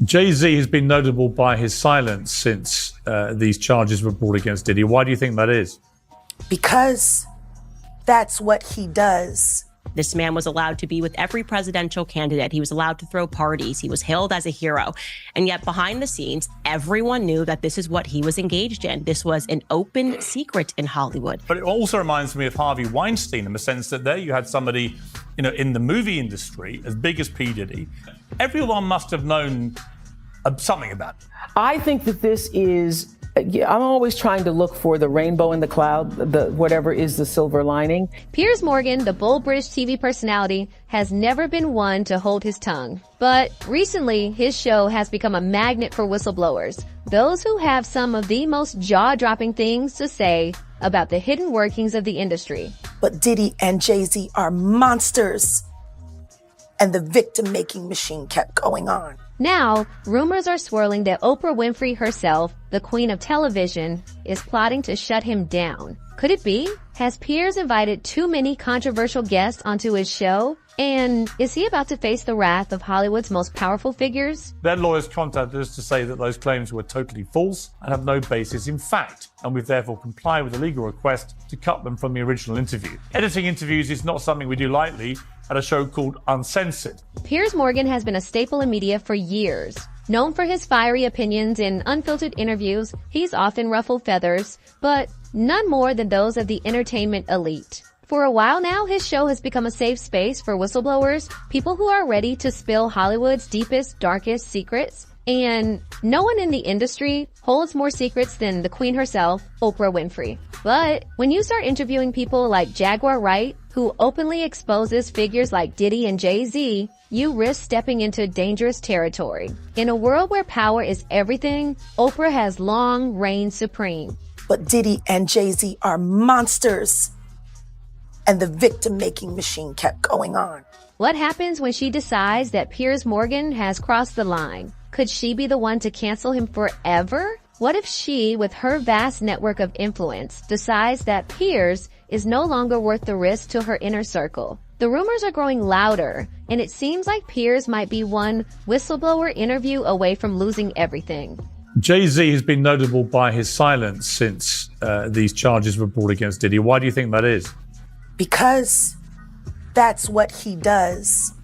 Jay-Z has been notable by his silence since these charges were brought against Diddy. Why do you think that is? Because that's what he does. This man was allowed to be with every presidential candidate. He was allowed to throw parties. He was hailed as a hero. And yet behind the scenes, everyone knew that this is what he was engaged in. This was an open secret in Hollywood. But it also reminds me of Harvey Weinstein in the sense that there you had somebody, in the movie industry as big as P. Diddy. Everyone must have known something about it. I think that this is, I'm always trying to look for the rainbow in the cloud, whatever is the silver lining. Piers Morgan, the bold British TV personality, has never been one to hold his tongue. But recently, his show has become a magnet for whistleblowers, those who have some of the most jaw-dropping things to say about the hidden workings of the industry. But Diddy and Jay-Z are monsters. And the victim-making machine kept going on. Now, rumors are swirling that Oprah Winfrey herself, the queen of television, is plotting to shut him down. Could it be? Has Piers invited too many controversial guests onto his show? And is he about to face the wrath of Hollywood's most powerful figures? Their lawyers contacted us to say that those claims were totally false and have no basis in fact, and we've therefore complied with the legal request to cut them from the original interview. Editing interviews is not something we do lightly at a show called Uncensored. Piers Morgan has been a staple in media for years. Known for his fiery opinions in unfiltered interviews, he's often ruffled feathers, but none more than those of the entertainment elite. For a while now, his show has become a safe space for whistleblowers, people who are ready to spill Hollywood's deepest, darkest secrets. And no one in the industry holds more secrets than the queen herself, Oprah Winfrey. But when you start interviewing people like Jaguar Wright, who openly exposes figures like Diddy and Jay-Z, you risk stepping into dangerous territory. In a world where power is everything, Oprah has long reigned supreme. But Diddy and Jay-Z are monsters. And the victim-making machine kept going on. What happens when she decides that Piers Morgan has crossed the line? Could she be the one to cancel him forever? What if she, with her vast network of influence, decides that Piers is no longer worth the risk to her inner circle? The rumors are growing louder, and it seems like Piers might be one whistleblower interview away from losing everything. Jay-Z has been notable by his silence since these charges were brought against Diddy. Why do you think that is? Because that's what he does.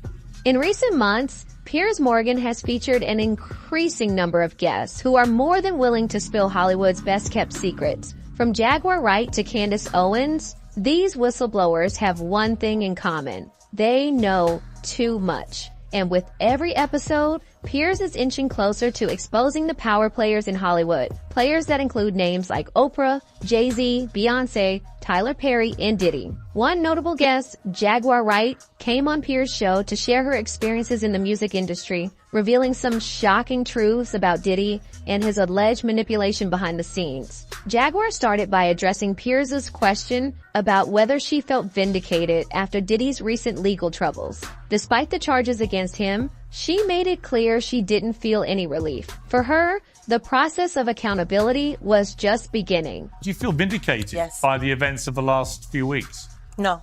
In recent months, Piers Morgan has featured an increasing number of guests who are more than willing to spill Hollywood's best-kept secrets. From Jaguar Wright to Candace Owens, these whistleblowers have one thing in common. They know too much. And with every episode, Piers is inching closer to exposing the power players in Hollywood. Players that include names like Oprah, Jay-Z, Beyonce, Tyler Perry, and Diddy. One notable guest, Jaguar Wright, came on Piers' show to share her experiences in the music industry, revealing some shocking truths about Diddy and his alleged manipulation behind the scenes. Jaguar started by addressing Piers' question about whether she felt vindicated after Diddy's recent legal troubles. Despite the charges against him, she made it clear she didn't feel any relief. For her, the process of accountability was just beginning. Do you feel vindicated by the events of the last few weeks? No,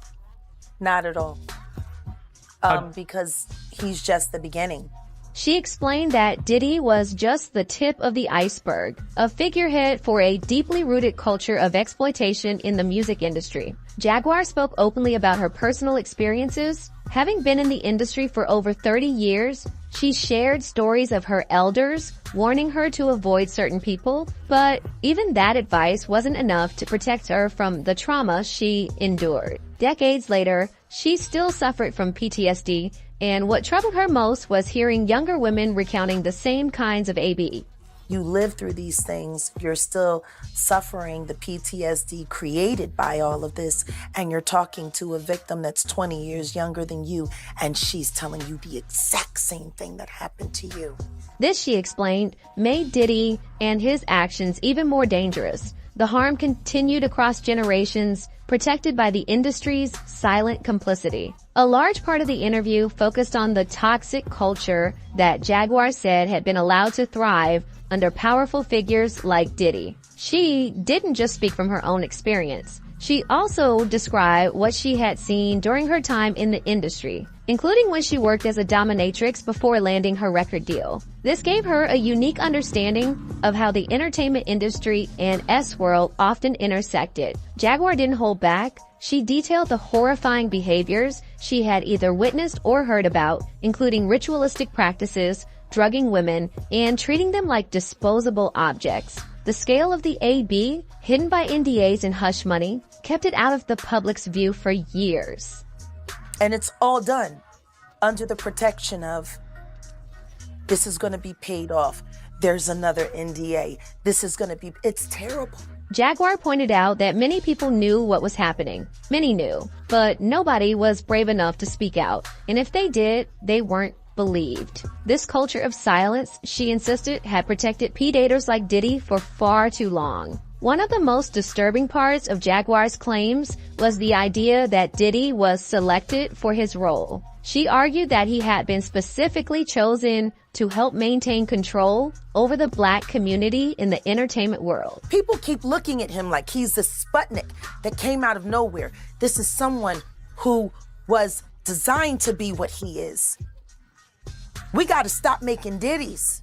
not at all. Because he's just the beginning. She explained that Diddy was just the tip of the iceberg, a figurehead for a deeply rooted culture of exploitation in the music industry. Jaguar spoke openly about her personal experiences. Having been in the industry for over 30 years, she shared stories of her elders, warning her to avoid certain people. But even that advice wasn't enough to protect her from the trauma she endured. Decades later, she still suffered from PTSD, and what troubled her most was hearing younger women recounting the same kinds of ABE. You live through these things, you're still suffering the PTSD created by all of this, and you're talking to a victim that's 20 years younger than you, and she's telling you the exact same thing that happened to you. This, she explained, made Diddy and his actions even more dangerous. The harm continued across generations, protected by the industry's silent complicity. A large part of the interview focused on the toxic culture that Jaguar said had been allowed to thrive under powerful figures like Diddy. She didn't just speak from her own experience. She also described what she had seen during her time in the industry, including when she worked as a dominatrix before landing her record deal. This gave her a unique understanding of how the entertainment industry and S-World often intersected. Jaguar didn't hold back. She detailed the horrifying behaviors she had either witnessed or heard about, including ritualistic practices, drugging women, and treating them like disposable objects. The scale of the AB, hidden by NDAs and hush money, kept it out of the public's view for years. And it's all done under the protection of, this is going to be paid off. There's another NDA. This is going to be, it's terrible. Jaguar pointed out that many people knew what was happening. Many knew, but nobody was brave enough to speak out. And if they did, they weren't believed. This culture of silence, she insisted, had protected P-daters like Diddy for far too long. One of the most disturbing parts of Jaguar's claims was the idea that Diddy was selected for his role. She argued that he had been specifically chosen to help maintain control over the black community in the entertainment world. People keep looking at him like he's the Sputnik that came out of nowhere. This is someone who was designed to be what he is. We got to stop making Diddies.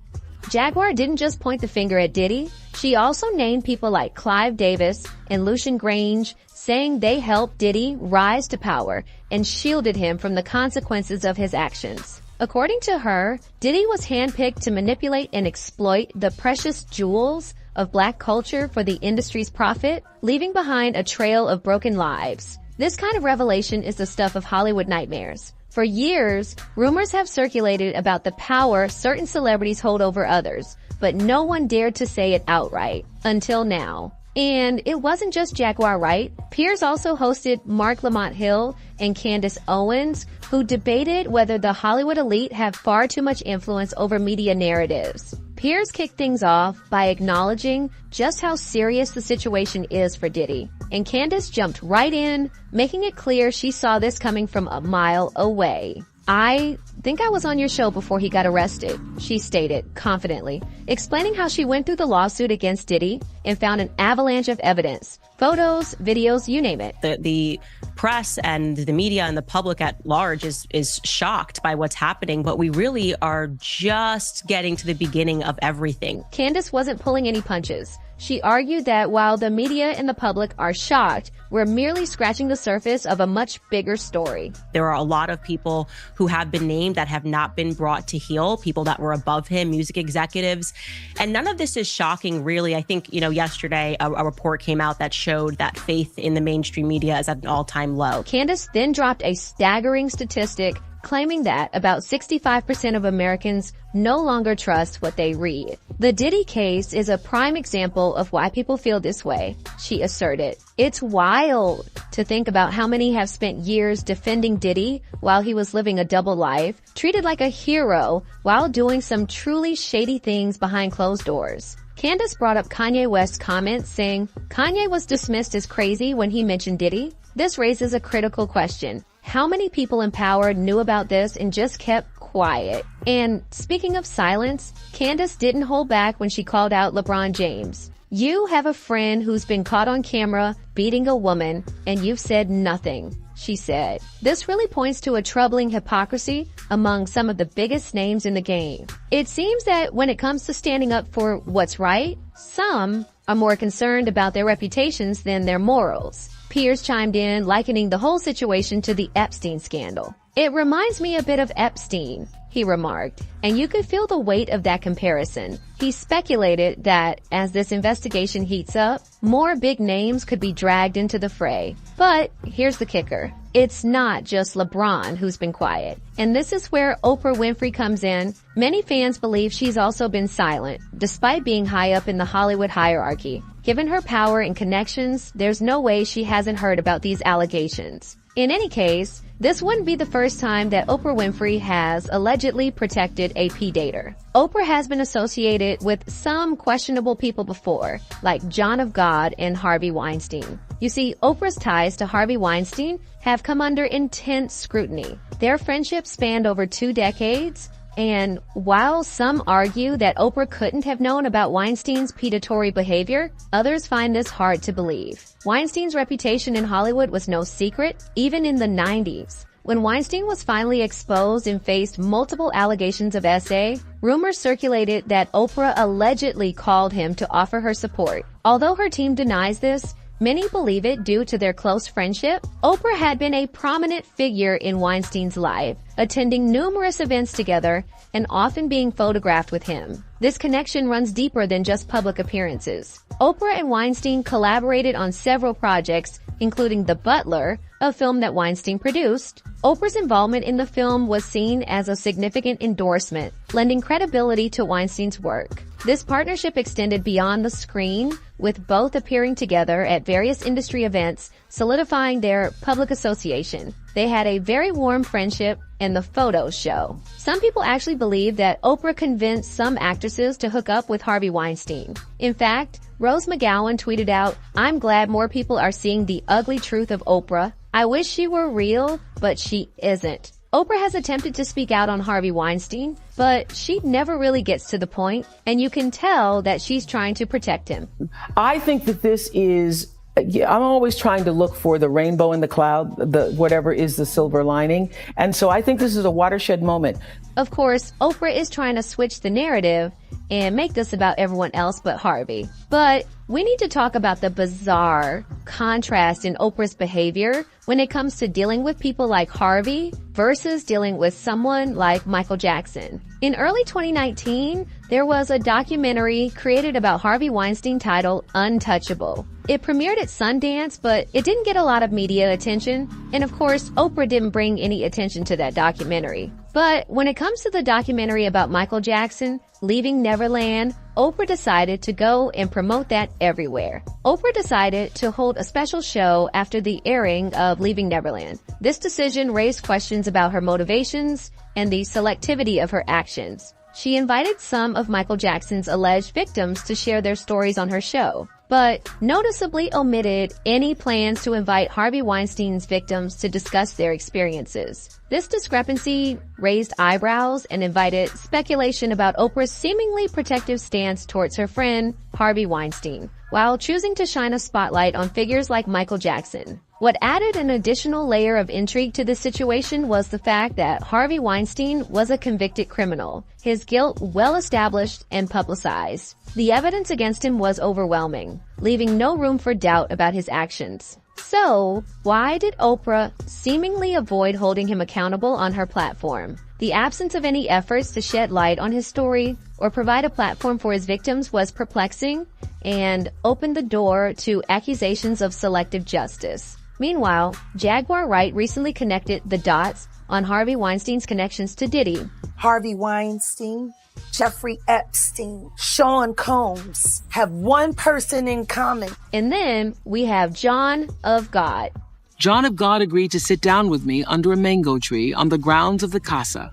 Jaguar didn't just point the finger at Diddy. She also named people like Clive Davis and Lucian Grange, saying they helped Diddy rise to power and shielded him from the consequences of his actions. According to her, Diddy was handpicked to manipulate and exploit the precious jewels of black culture for the industry's profit, leaving behind a trail of broken lives. This kind of revelation is the stuff of Hollywood nightmares. For years, rumors have circulated about the power certain celebrities hold over others, but no one dared to say it outright until now. And it wasn't just Jaguar Wright. Piers also hosted Mark Lamont Hill and Candace Owens, who debated whether the Hollywood elite have far too much influence over media narratives. Piers kicked things off by acknowledging just how serious the situation is for Diddy. And Candace jumped right in, making it clear she saw this coming from a mile away. "I think I was on your show before he got arrested," she stated confidently, explaining how she went through the lawsuit against Diddy and found an avalanche of evidence. Photos, videos, you name it. The press and the media and the public at large is shocked by what's happening, but we really are just getting to the beginning of everything. Candace wasn't pulling any punches. She argued that while the media and the public are shocked, we're merely scratching the surface of a much bigger story. There are a lot of people who have been named that have not been brought to heel, people that were above him, music executives. And none of this is shocking, really. I think, yesterday a report came out that showed that faith in the mainstream media is at an all-time low. Candace then dropped a staggering statistic claiming that about 65% of Americans no longer trust what they read. The Diddy case is a prime example of why people feel this way, she asserted. It's wild to think about how many have spent years defending Diddy while he was living a double life, treated like a hero while doing some truly shady things behind closed doors. Candace brought up Kanye West's comments saying Kanye was dismissed as crazy when he mentioned Diddy. This raises a critical question. How many people in power knew about this and just kept quiet? And speaking of silence, Candace didn't hold back when she called out LeBron James. "You have a friend who's been caught on camera beating a woman, and you've said nothing," she said. This really points to a troubling hypocrisy among some of the biggest names in the game. It seems that when it comes to standing up for what's right, some are more concerned about their reputations than their morals. Piers chimed in, likening the whole situation to the Epstein scandal. "It reminds me a bit of Epstein," he remarked, and you could feel the weight of that comparison. He speculated that as this investigation heats up, more big names could be dragged into the fray. But here's the kicker. It's not just LeBron who's been quiet. And this is where Oprah Winfrey comes in. Many fans believe she's also been silent, despite being high up in the Hollywood hierarchy. Given her power and connections, there's no way she hasn't heard about these allegations. In any case, this wouldn't be the first time that Oprah Winfrey has allegedly protected a P-dater. Oprah has been associated with some questionable people before, like John of God and Harvey Weinstein. You see, Oprah's ties to Harvey Weinstein have come under intense scrutiny. Their friendship spanned over 2 decades. And while some argue that Oprah couldn't have known about Weinstein's predatory behavior, others find this hard to believe. Weinstein's reputation in Hollywood was no secret, even in the 90s. When Weinstein was finally exposed and faced multiple allegations of SA, rumors circulated that Oprah allegedly called him to offer her support. Although her team denies this, many believe it due to their close friendship. Oprah had been a prominent figure in Weinstein's life, attending numerous events together and often being photographed with him. This connection runs deeper than just public appearances. Oprah and Weinstein collaborated on several projects, including The Butler, a film that Weinstein produced. Oprah's involvement in the film was seen as a significant endorsement, lending credibility to Weinstein's work. This partnership extended beyond the screen, with both appearing together at various industry events, solidifying their public association. They had a very warm friendship, and the photos show. Some people actually believe that Oprah convinced some actresses to hook up with Harvey Weinstein. In fact, Rose McGowan tweeted out, "I'm glad more people are seeing the ugly truth of Oprah. I wish she were real, but she isn't." Oprah has attempted to speak out on Harvey Weinstein, but she never really gets to the point, and you can tell that she's trying to protect him. I think that this is, I'm always trying to look for the rainbow in the cloud, whatever is the silver lining. And so I think this is a watershed moment. Of course, Oprah is trying to switch the narrative and make this about everyone else but Harvey. But we need to talk about the bizarre contrast in Oprah's behavior when it comes to dealing with people like Harvey versus dealing with someone like Michael Jackson. In early 2019, there was a documentary created about Harvey Weinstein titled Untouchable. It premiered at Sundance, but it didn't get a lot of media attention. And of course, Oprah didn't bring any attention to that documentary. But when it comes to the documentary about Michael Jackson, Leaving Neverland, Oprah decided to go and promote that everywhere. Oprah decided to hold a special show after the airing of Leaving Neverland. This decision raised questions about her motivations and the selectivity of her actions. She invited some of Michael Jackson's alleged victims to share their stories on her show, but noticeably omitted any plans to invite Harvey Weinstein's victims to discuss their experiences. This discrepancy raised eyebrows and invited speculation about Oprah's seemingly protective stance towards her friend, Harvey Weinstein, while choosing to shine a spotlight on figures like Michael Jackson. What added an additional layer of intrigue to this situation was the fact that Harvey Weinstein was a convicted criminal, his guilt well established and publicized. The evidence against him was overwhelming, leaving no room for doubt about his actions. So, why did Oprah seemingly avoid holding him accountable on her platform? The absence of any efforts to shed light on his story or provide a platform for his victims was perplexing and opened the door to accusations of selective justice. Meanwhile, Jaguar Wright recently connected the dots on Harvey Weinstein's connections to Diddy. Harvey Weinstein, Jeffrey Epstein, Sean Combs have one person in common. And then we have John of God. John of God agreed to sit down with me under a mango tree on the grounds of the casa.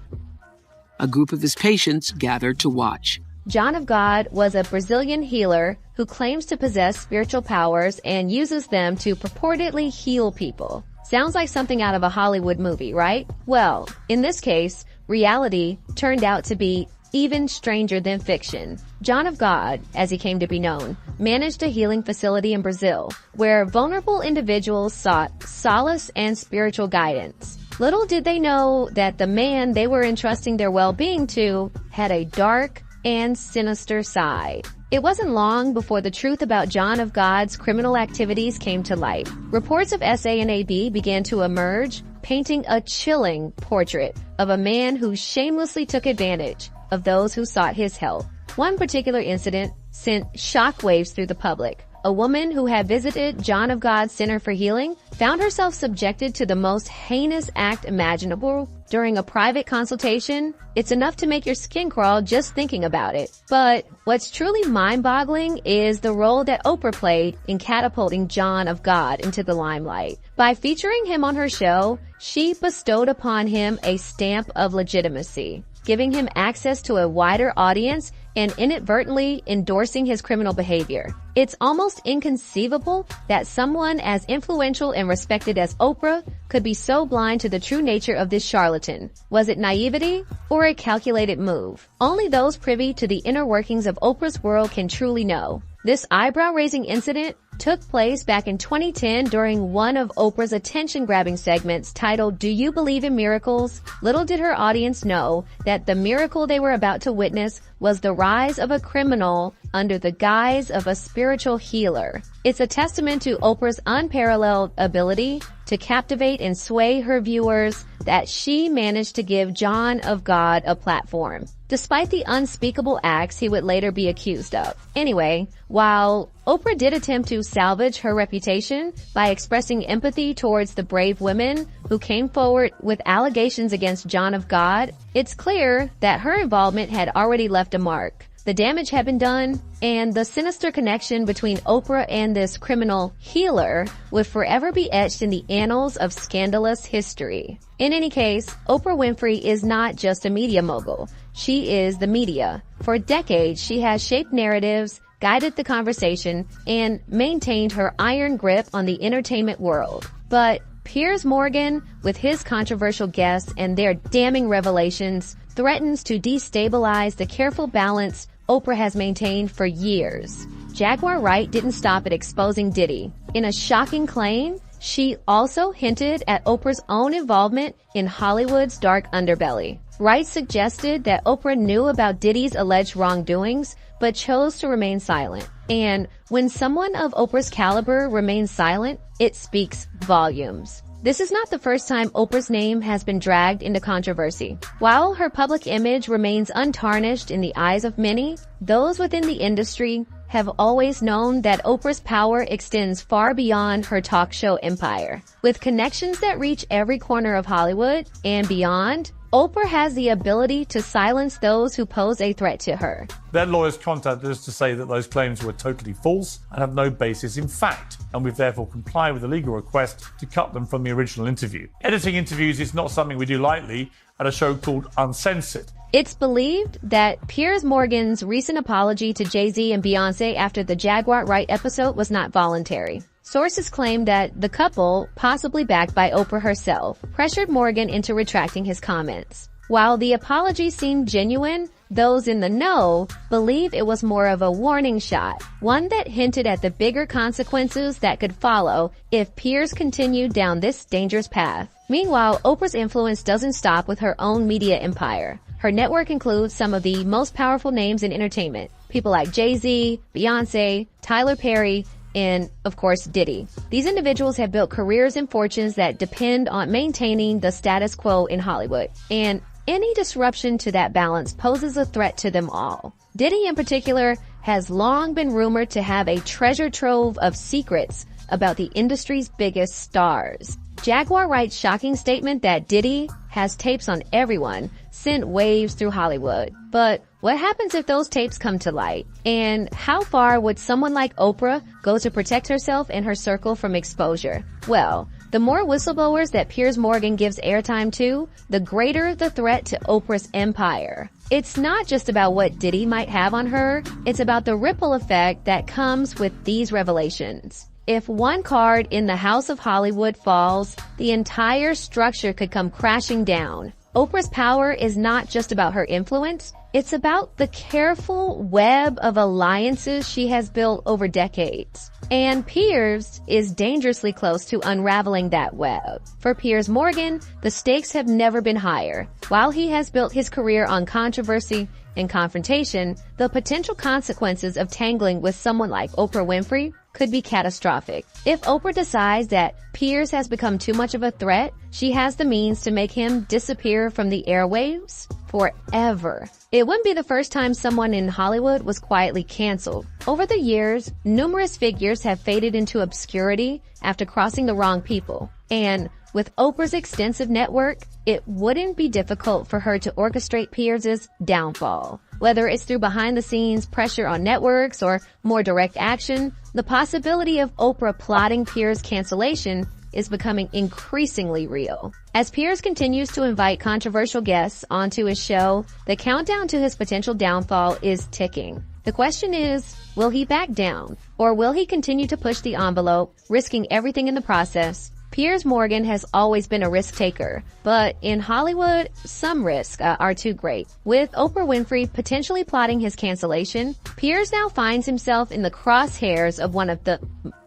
A group of his patients gathered to watch. John of God was a Brazilian healer who claims to possess spiritual powers and uses them to purportedly heal people. Sounds like something out of a Hollywood movie, right? Well, in this case, reality turned out to be even stranger than fiction. John of God, as he came to be known, managed a healing facility in Brazil, where vulnerable individuals sought solace and spiritual guidance. Little did they know that the man they were entrusting their well-being to had a dark and sinister side. It wasn't long before the truth about John of God's criminal activities came to light. Reports of SA and AB began to emerge, painting a chilling portrait of a man who shamelessly took advantage of those who sought his help. One particular incident sent shockwaves through the public. A woman who had visited John of God's Center for Healing found herself subjected to the most heinous act imaginable during a private consultation. It's enough to make your skin crawl just thinking about it. But what's truly mind-boggling is the role that Oprah played in catapulting John of God into the limelight. By featuring him on her show, she bestowed upon him a stamp of legitimacy, giving him access to a wider audience and inadvertently endorsing his criminal behavior. It's almost inconceivable that someone as influential and respected as Oprah could be so blind to the true nature of this charlatan. Was it naivety or a calculated move? Only those privy to the inner workings of Oprah's world can truly know. This eyebrow-raising incident took place back in 2010 during one of Oprah's attention-grabbing segments titled "Do You Believe in Miracles?" Little did her audience know that the miracle they were about to witness was the rise of a criminal under the guise of a spiritual healer. It's a testament to Oprah's unparalleled ability to captivate and sway her viewers that she managed to give John of God a platform, despite the unspeakable acts he would later be accused of. Anyway, while Oprah did attempt to salvage her reputation by expressing empathy towards the brave women who came forward with allegations against John of God, it's clear that her involvement had already left a mark. The damage had been done, and the sinister connection between Oprah and this criminal healer would forever be etched in the annals of scandalous history. In any case, Oprah Winfrey is not just a media mogul. She is the media. For decades, she has shaped narratives, guided the conversation, and maintained her iron grip on the entertainment world. But Piers Morgan, with his controversial guests and their damning revelations, threatens to destabilize the careful balance Oprah has maintained for years. Jaguar Wright didn't stop at exposing Diddy. In a shocking claim, she also hinted at Oprah's own involvement in Hollywood's dark underbelly. Wright suggested that Oprah knew about Diddy's alleged wrongdoings, but chose to remain silent. And when someone of Oprah's caliber remains silent, it speaks volumes. This is not the first time Oprah's name has been dragged into controversy. While her public image remains untarnished in the eyes of many, those within the industry have always known that Oprah's power extends far beyond her talk show empire. With connections that reach every corner of Hollywood and beyond, Oprah has the ability to silence those who pose a threat to her. Their lawyers contacted us to say that those claims were totally false and have no basis in fact, and we've therefore complied with the legal request to cut them from the original interview. Editing interviews is not something we do lightly at a show called Uncensored. It's believed that Piers Morgan's recent apology to Jay-Z and Beyonce after the Jaguar Wright episode was not voluntary. Sources claim that the couple, possibly backed by Oprah herself, pressured Morgan into retracting his comments. While the apology seemed genuine, those in the know believe it was more of a warning shot, one that hinted at the bigger consequences that could follow if Piers continued down this dangerous path. Meanwhile, Oprah's influence doesn't stop with her own media empire. Her network includes some of the most powerful names in entertainment, people like Jay-Z, Beyonce, Tyler Perry, and, of course, Diddy. These individuals have built careers and fortunes that depend on maintaining the status quo in Hollywood, and any disruption to that balance poses a threat to them all. Diddy, in particular, has long been rumored to have a treasure trove of secrets about the industry's biggest stars. Jaguar Wright's shocking statement that Diddy has tapes on everyone sent waves through Hollywood. But what happens if those tapes come to light? And how far would someone like Oprah go to protect herself and her circle from exposure? Well, the more whistleblowers that Piers Morgan gives airtime to, the greater the threat to Oprah's empire. It's not just about what Diddy might have on her, it's about the ripple effect that comes with these revelations. If one card in the House of Hollywood falls, the entire structure could come crashing down. Oprah's power is not just about her influence, it's about the careful web of alliances she has built over decades. And Piers is dangerously close to unraveling that web. For Piers Morgan, the stakes have never been higher. While he has built his career on controversy and confrontation, the potential consequences of tangling with someone like Oprah Winfrey could be catastrophic. If Oprah decides that Piers has become too much of a threat, she has the means to make him disappear from the airwaves forever. It wouldn't be the first time someone in Hollywood was quietly canceled. Over the years, numerous figures have faded into obscurity after crossing the wrong people. And with Oprah's extensive network, it wouldn't be difficult for her to orchestrate Piers's downfall. Whether it's through behind-the-scenes pressure on networks or more direct action, the possibility of Oprah plotting Piers' cancellation is becoming increasingly real. As Piers continues to invite controversial guests onto his show, the countdown to his potential downfall is ticking. The question is, will he back down? Or will he continue to push the envelope, risking everything in the process? Piers Morgan has always been a risk taker, but in Hollywood, some risks are too great. With Oprah Winfrey potentially plotting his cancellation, Piers now finds himself in the crosshairs of one of the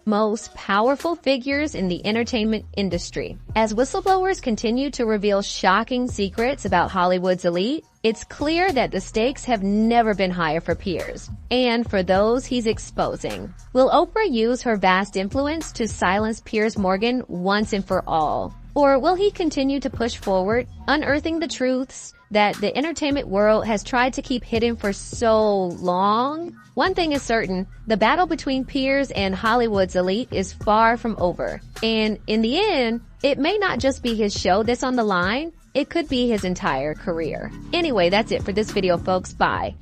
most powerful figures in the entertainment industry. As whistleblowers continue to reveal shocking secrets about Hollywood's elite, it's clear that the stakes have never been higher for Piers, and for those he's exposing. Will Oprah use her vast influence to silence Piers Morgan once and for all? Or will he continue to push forward, unearthing the truths that the entertainment world has tried to keep hidden for so long? One thing is certain, the battle between Piers and Hollywood's elite is far from over. And in the end, it may not just be his show that's on the line, it could be his entire career. Anyway, that's it for this video, folks. Bye.